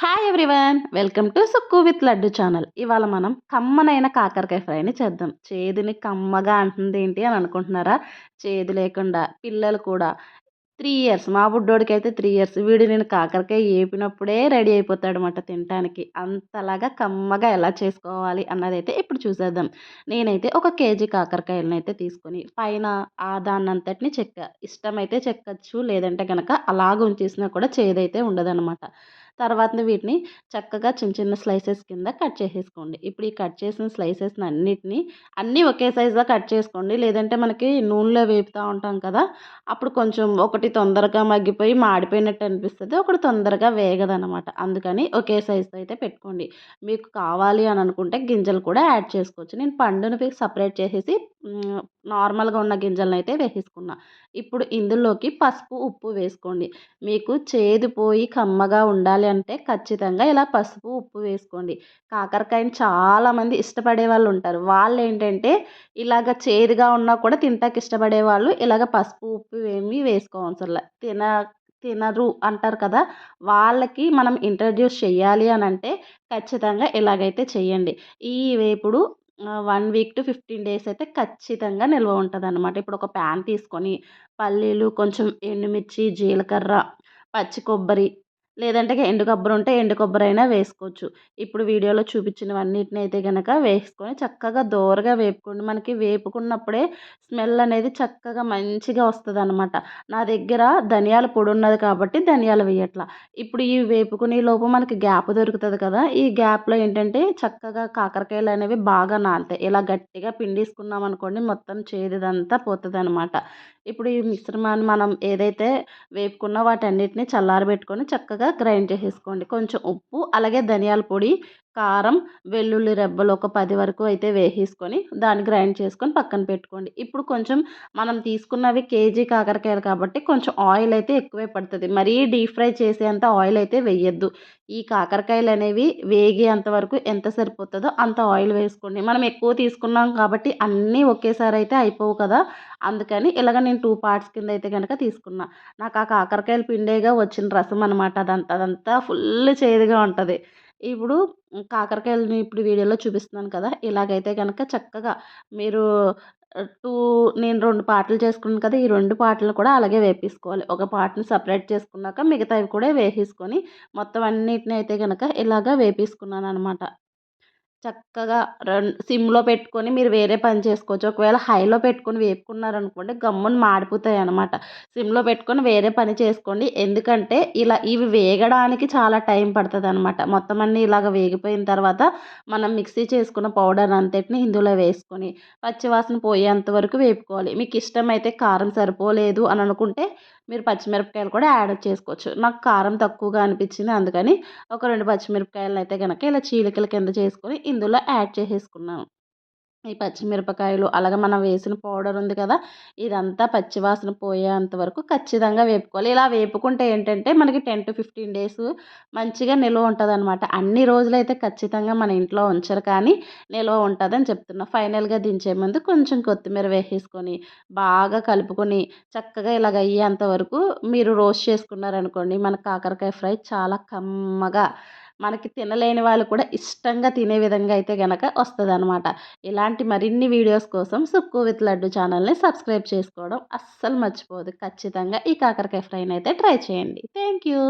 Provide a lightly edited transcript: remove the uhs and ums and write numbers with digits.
Hi everyone, welcome to Sukku with laddu channel. ఇవాళ మనం కమ్మనైన కాకరకాయ ఫ్రైని చేద్దాం. చేదుని కమ్మగా అంటుంది ఏంటి అని అనుకుంటున్నారా? చేదు లేకుండా పిల్లలు కూడా 3 ఇయర్స్, మా బుడ్డోడికైతే 3 ఇయర్స్, వీడు నేను కాకరకాయ ఏపినప్పుడే రెడీ అయిపోతాడనమాట తినటానికి. అంతలాగా కమ్మగా ఎలా చేసుకోవాలి అన్నదైతే ఇప్పుడు చూసేద్దాం. నేనైతే ఒక కేజీ కాకరకాయలనైతే తీసుకొని పైన దాన్నంతటిని ఇష్టమైతే చెక్కచ్చు, లేదంటే గనక అలాగ ఉంచేసినా కూడా చేదైతే ఉండదనమాట. తర్వాతన వీటిని చక్కగా చిన్న చిన్న స్లైసెస్ కింద కట్ చేసేసుకోండి. ఇప్పుడు ఈ కట్ చేసిన స్లైసెస్‌ని అన్నీ ఒకే సైజులో కట్ చేసుకోండి. లేదంటే మనకి నూనెలో వేపుతా ఉంటాం కదా! అప్పుడు కొంచెం ఒకటి తొందరగా మగ్గిపోయి మాడిపోయినట్టు అనిపిస్తది. ఒకటి తొందరగా వేగదనమాట. అందుకని ఒకే సైజుతో అయితే పెట్టుకోండి. మీకు కావాలి అని అనుకుంటే గింజలు కూడా యాడ్ చేసుకోవచ్చు. నేను పండుని సెపరేట్ చేసేసి నార్మల్‌గా ఉన్న గింజలనైతే వేసేసుకున్నా. ఇప్పుడు ఇందులోకి పసుపు, ఉప్పు వేసుకోండి. మీకు చేదు పోయి కమ్మగా ఉండాలి అంటే ఖచ్చితంగా ఇలా పసుపు, ఉప్పు వేసుకోండి. కాకరకాయని చాలామంది ఇష్టపడే వాళ్ళుంటారు. వాళ్ళేంటంటే ఇలాగ చేదుగా ఉన్నా కూడా తింటాకి ఇష్టపడేవాళ్ళు ఇలాగ పసుపు, ఉప్పు ఏమి వేసుకోవసరలా. తినరు అంటారు కదా! వాళ్ళకి మనం ఇంట్రడ్యూస్ చెయ్యాలి అనంటే ఖచ్చితంగా ఇలాగైతే చేయండి. ఈ వేపుడు 1 వీక్ టు 15 డేస్ అయితే ఖచ్చితంగా నిల్వ ఉంటదనమాట. ఇప్పుడు ఒక ప్యాన్ తీసుకొని పల్లీలు, కొంచెం ఎండుమిర్చి, జీలకర్ర, పచ్చి కొబ్బరి, లేదంటే ఎండు కొబ్బరి ఉంటే ఎండు కొబ్బరైనా వేసుకోవచ్చు. ఇప్పుడు వీడియోలో చూపించినవన్నిటినైతే గనక వేసుకొని చక్కగా దోరగా వేపుకోండి. మనకి వేపుకున్నప్పుడే స్మెల్ అనేది చక్కగా మంచిగా వస్తదనమాట. నా దగ్గర ధనియాల పొడి ఉన్నది కాబట్టి ధనియాలు వేయట్లా. ఇప్పుడు ఈ వేపుకునే లోపు మనకి గ్యాప్ దొరుకుతది కదా! ఈ గ్యాప్‌లో ఏంటంటే చక్కగా కాకరకాయలనేవి బాగా నానతాయి. ఇలా గట్టిగా పిండేసుకున్నామనుకోండి మొత్తం చేదుదంతా పోతదనమాట. ఇప్పుడు ఈ మిశ్రమాన్ని మనం ఏదైతే వేపుకున్న వాటన్నిటిని చల్లారబెట్టుకొని చక్కగా గ్రైండ్ చేసేసుకోండి. కొంచెం ఉప్పు, అలాగే ధనియాల పొడి, కారం, వెల్లుల్లి రెబ్బలు ఒక 10 వరకు అయితే వేసేసుకొని దాన్ని గ్రైండ్ చేసుకొని పక్కన పెట్టుకోండి. ఇప్పుడు కొంచెం మనం తీసుకున్నవి కేజీ కాకరకాయలు కాబట్టి కొంచెం ఆయిల్ అయితే ఎక్కువే పడుతది. మరీ డీప్ ఫ్రై చేసేంత ఆయిల్ అయితే వెయ్యొద్దు. ఈ కాకరకాయలనేవి వేగేంత వరకు ఎంత సరిపోతదో అంత ఆయిల్ వేసుకోండి. మనం ఎక్కువ తీసుకున్నాం కాబట్టి అన్నీ ఒకేసారి అయితే అయిపోవు కదా! అందుకని ఇలాగ నేను 2 పార్ట్స్ కింద అయితే గనక తీసుకున్నా. నాకు ఆ కాకరకాయలు పిండేగా వచ్చిన రసం అనమాట అదంతా. అదంతా ఫుల్ చేదుగా ఉంటది. ఇప్పుడు కాకరకాయలని ఇప్పుడు వీడియోలో చూపిస్తున్నాను కదా! ఇలాగైతే గనక చక్కగా మీరు 2 నేను 2 పార్టులు చేసుకున్నాను కదా! ఈ 2 పార్టులు కూడా అలాగే వేపేసుకోవాలి. ఒక పార్ట్‌ని సెపరేట్ చేసుకున్నాక మిగతావి కూడా వేసేసుకొని మొత్తం అన్నిటిని అయితే గనక ఇలాగ వేపేసుకున్నాననమాట. చక్కగా సిమ్‌లో పెట్టుకొని మీరు వేరే పని చేసుకోవచ్చు. ఒకవేళ హైలో పెట్టుకొని వేపుకున్నారనుకోండి గమ్మున మాడిపోతాయనమాట. సిమ్‌లో పెట్టుకొని వేరే పని చేసుకోండి. ఎందుకంటే ఇవి వేగడానికి చాలా టైం పడతదనమాట. మొత్తం అన్నీ ఇలాగ వేగిపోయిన తర్వాత మనం మిక్సీ చేసుకున్న పౌడర్ అంతటిని ఇందులో వేసుకొని పచ్చివాసన పోయేంత వరకు వేపుకోవాలి. మీకు ఇష్టమైతే కారం సరిపోలేదు అని అనుకుంటే మీరు పచ్చిమిరపకాయలు కూడా యాడ్ చేసుకోవచ్చు. నాకు కారం తక్కువగా అనిపించింది అందుకని ఒక 2 పచ్చిమిరపకాయలనైతే గనక ఇలా చీలికల కింద చేసుకొని ఇందులో యాడ్ చేసేసుకున్నాను. ఈ పచ్చిమిరపకాయలు అలాగే మనం వేసిన పౌడర్ ఉంది కదా! ఇదంతా పచ్చివాసన పోయేంత వరకు ఖచ్చితంగా వేపుకోవాలి. ఇలా వేపుకుంటే ఏంటంటే మనకి 10-15 డేస్ మంచిగా నిల్వ ఉంటదనమాట. అన్ని రోజులైతే ఖచ్చితంగా మన ఇంట్లో ఉంచరు కానీ నిల్వ ఉంటదని చెప్తున్నా. ఫైనల్‌గా దించే ముందు కొంచెం కొత్తిమీర వేసేసుకొని బాగా కలుపుకొని చక్కగా ఇలాగ అయ్యేంత వరకు మీరు రోస్ట్ చేసుకున్నారనుకోండి మన కాకరకాయ ఫ్రై చాలా కమ్మగా మనకి తినలేని వాళ్ళు కూడా ఇష్టంగా తినే విధంగా అయితే గనక వస్తదనమాట. ఇలాంటి మరిన్ని వీడియోస్ కోసం సుక్కు విత్ లడ్డు ఛానల్ని సబ్స్క్రైబ్ చేసుకోవడం అస్సలు మర్చిపోవద్దు. ఖచ్చితంగా ఈ కాకరకాయ ఫ్రైని అయితే ట్రై చేయండి. Thank you.